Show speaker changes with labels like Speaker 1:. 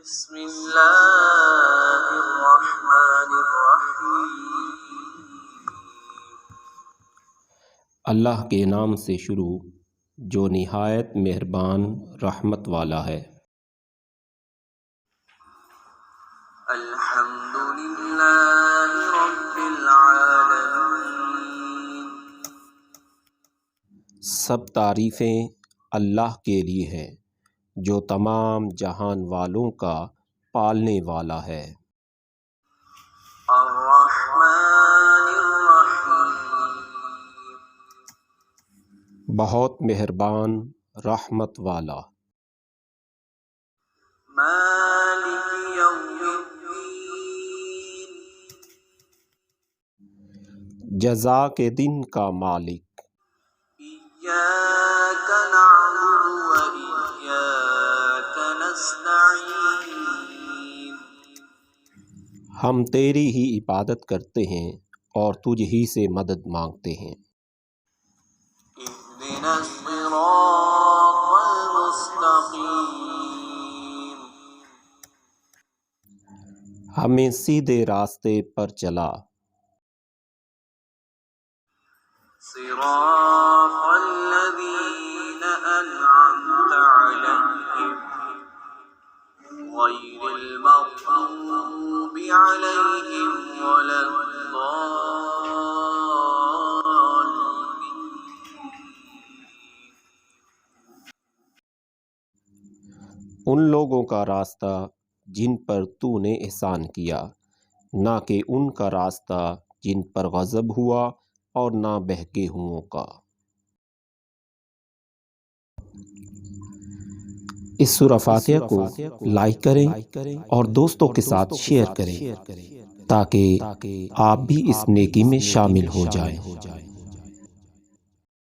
Speaker 1: بسم اللہ الرحمن الرحیم۔
Speaker 2: اللہ کے نام سے شروع جو نہایت مہربان رحمت والا ہے۔
Speaker 1: الحمد للہ رب العالمین۔
Speaker 2: سب تعریفیں اللہ کے لیے ہیں جو تمام جہان والوں کا پالنے والا ہے۔
Speaker 1: الرحمن الرحیم۔
Speaker 2: بہت مہربان رحمت والا۔
Speaker 1: مالک یوم الدین۔
Speaker 2: جزا کے دن کا مالک۔
Speaker 1: ایاک نعبد و ایاک نستعین۔
Speaker 2: ہم تیری ہی عبادت کرتے ہیں اور تجھ ہی سے مدد مانگتے ہیں۔
Speaker 1: اہدنا الصراط المستقیم۔
Speaker 2: ہمیں سیدھے راستے پر چلا۔
Speaker 1: صراط الذین انعمت علیہم غیر المغضوب علیہم ولا الضالین۔
Speaker 2: ان لوگوں کا راستہ جن پر تو نے احسان کیا، نہ کہ ان کا راستہ جن پر غضب ہوا اور نہ بہکے ہوئوں کا۔ اس سورہ فاتحہ کو لائک کریں اور دوستوں کے ساتھ شیئر کریں تاکہ آپ بھی اس نیکی میں شامل ہو جائیں۔